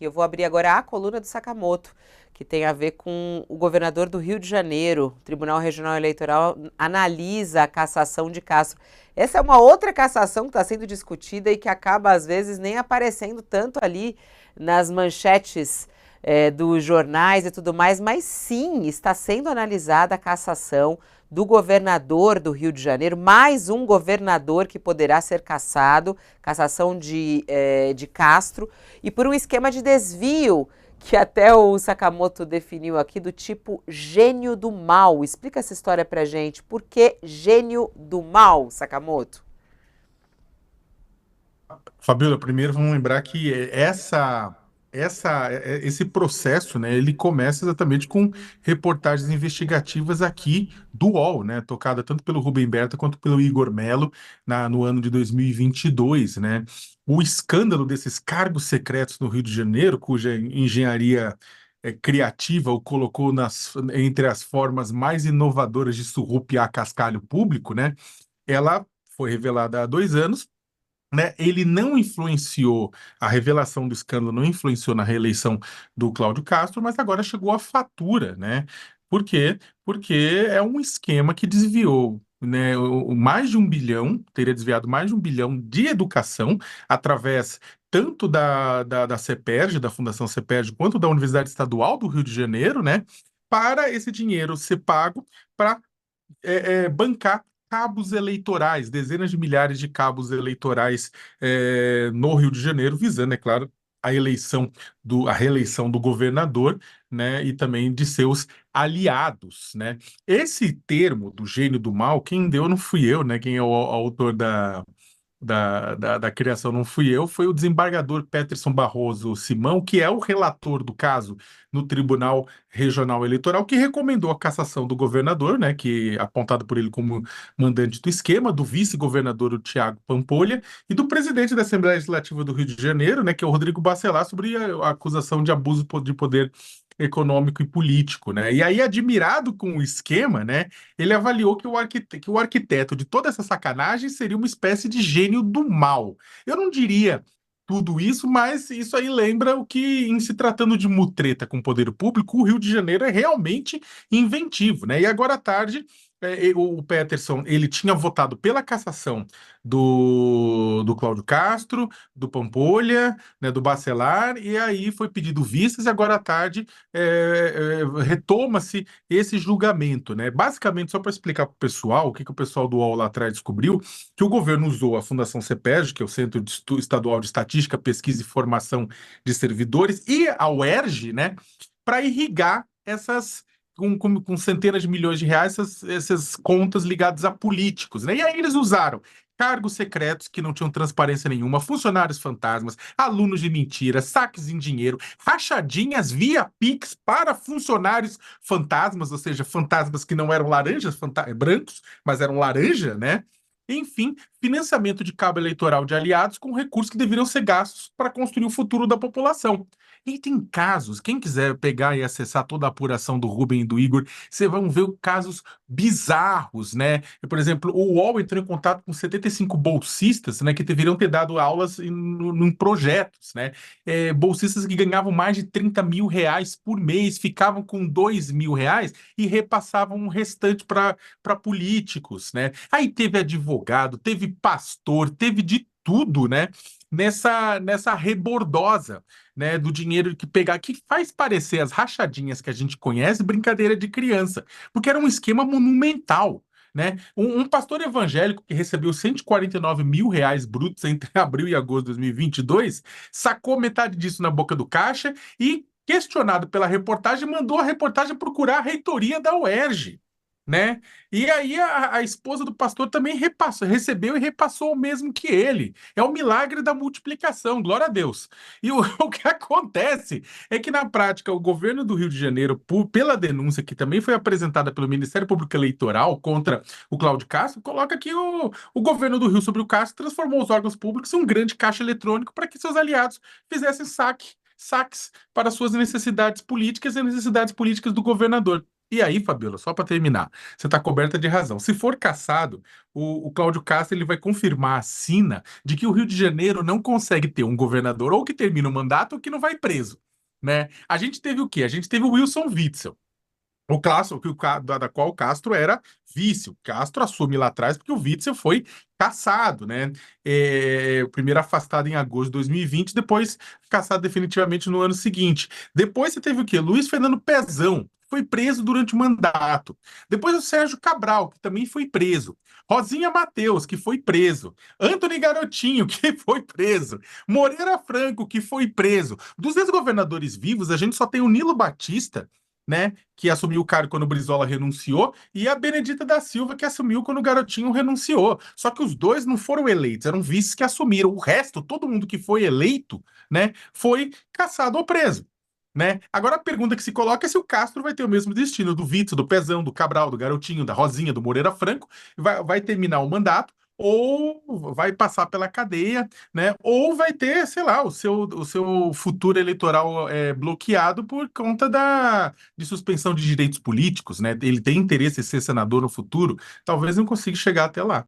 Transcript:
aqui. Eu vou abrir agora a coluna do Sakamoto, que tem a ver com o governador do Rio de Janeiro. O Tribunal Regional Eleitoral analisa a cassação de Castro. Essa é uma outra cassação que está sendo discutida e que acaba, às vezes, nem aparecendo tanto ali nas manchetes dos jornais e tudo mais, mas sim, está sendo analisada a cassação do governador do Rio de Janeiro, mais um governador que poderá ser cassado, cassação de Castro, e por um esquema de desvio que até o Sakamoto definiu aqui, do tipo gênio do mal. Explica essa história pra gente. Por que gênio do mal, Sakamoto? Fabiola, primeiro vamos lembrar que esse processo, né, ele começa exatamente com reportagens investigativas aqui do UOL, né, tocada tanto pelo Rubem Berta quanto pelo Igor Melo no ano de 2022, né. O escândalo desses cargos secretos no Rio de Janeiro, cuja engenharia criativa o colocou entre as formas mais inovadoras de surrupiar cascalho público, né, ela foi revelada há 2 anos, né, ele não influenciou, a revelação do escândalo não influenciou na reeleição do Cláudio Castro, mas agora chegou a fatura, né? Por quê? Porque é um esquema que desviou, né, mais de 1 bilhão, teria desviado mais de 1 bilhão de educação através tanto da CEPERJ, da Fundação CEPERJ, quanto da Universidade Estadual do Rio de Janeiro, né? Para esse dinheiro ser pago para bancar cabos eleitorais, dezenas de milhares de cabos eleitorais no Rio de Janeiro, visando, é claro, a reeleição do governador, né, e também de seus aliados, né? Esse termo do gênio do mal, quem deu não fui eu, né? Quem é o autor da criação não fui eu, foi o desembargador Peterson Barroso Simão, que é o relator do caso no Tribunal Regional Eleitoral, que recomendou a cassação do governador, né, que apontado por ele como mandante do esquema, do vice-governador, o Tiago Pampolha, e do presidente da Assembleia Legislativa do Rio de Janeiro, né, que é o Rodrigo Bacelar, sobre a acusação de abuso de poder econômico e político, né? E aí, admirado com o esquema, né, ele avaliou que o arquiteto de toda essa sacanagem seria uma espécie de gênio do mal. Eu não diria tudo isso, mas isso aí lembra o que, em se tratando de mutreta com o poder público, o Rio de Janeiro é realmente inventivo, né? E agora à tarde, o Peterson, ele tinha votado pela cassação do Cláudio Castro, do Pampolha, né, do Bacelar, e aí foi pedido vistas, e agora à tarde retoma-se esse julgamento, né? Basicamente, só para explicar para o pessoal, o que o pessoal do UOL lá atrás descobriu, que o governo usou a Fundação CEPERJ, que é o Centro Estadual de Estatística, Pesquisa e Formação de Servidores, e a UERJ, né, para irrigar com centenas de milhões de reais, essas contas ligadas a políticos, né? E aí eles usaram cargos secretos que não tinham transparência nenhuma, funcionários fantasmas, alunos de mentira, saques em dinheiro, rachadinhas via Pix para funcionários fantasmas, ou seja, fantasmas que não eram laranjas, brancos, mas eram laranja, né? Enfim, financiamento de cabo eleitoral de aliados com recursos que deveriam ser gastos para construir o futuro da população. E tem casos, quem quiser pegar e acessar toda a apuração do Rubem e do Igor, você vão ver casos bizarros, né? Por exemplo, o UOL entrou em contato com 75 bolsistas, né, que deveriam ter dado aulas em projetos, né? Bolsistas que ganhavam mais de 30 mil reais por mês, ficavam com 2 mil reais e repassavam o restante para políticos, né? Aí teve advogado, teve pastor, teve de tudo, né? Nessa rebordosa, né, do dinheiro que pegar, que faz parecer as rachadinhas que a gente conhece brincadeira de criança, porque era um esquema monumental. Né? Um pastor evangélico que recebeu 149 mil reais brutos entre abril e agosto de 2022 sacou metade disso na boca do caixa e, questionado pela reportagem, mandou a reportagem procurar a reitoria da UERJ. Né? E aí a esposa do pastor também recebeu e repassou o mesmo que ele. É o milagre da multiplicação, glória a Deus. E o que acontece é que, na prática, o governo do Rio de Janeiro, pela denúncia que também foi apresentada pelo Ministério Público Eleitoral contra o Cláudio Castro, coloca que o governo do Rio sobre o Castro transformou os órgãos públicos em um grande caixa eletrônico para que seus aliados fizessem saques para suas necessidades políticas e necessidades políticas do governador. E aí, Fabiola, só para terminar, você está coberta de razão. Se for cassado, o Cláudio Castro ele vai confirmar a sina de que o Rio de Janeiro não consegue ter um governador ou que termina o mandato ou que não vai preso, né? A gente teve o quê? A gente teve o Wilson Witzel. O Castro, da qual o Castro era vice. O Castro assume lá atrás porque o Witzel foi cassado, né? O primeiro afastado em agosto de 2020, depois cassado definitivamente no ano seguinte. Depois você teve o quê? Luiz Fernando Pezão, foi preso durante o mandato. Depois o Sérgio Cabral, que também foi preso. Rosinha Mateus, que foi preso. Antony Garotinho, que foi preso. Moreira Franco, que foi preso. Dos ex-governadores vivos, a gente só tem o Nilo Batista, né, que assumiu o cargo quando o Brizola renunciou, e a Benedita da Silva, que assumiu quando o Garotinho renunciou. Só que os dois não foram eleitos, eram vices que assumiram. O resto, todo mundo que foi eleito, né, foi cassado ou preso. Né? Agora a pergunta que se coloca é se o Castro vai ter o mesmo destino do Witzel, do Pezão, do Cabral, do Garotinho, da Rosinha, do Moreira Franco, vai terminar o mandato ou vai passar pela cadeia, né? Ou vai ter, sei lá, o seu futuro eleitoral bloqueado por conta de suspensão de direitos políticos, né? Ele tem interesse em ser senador no futuro, talvez não consiga chegar até lá.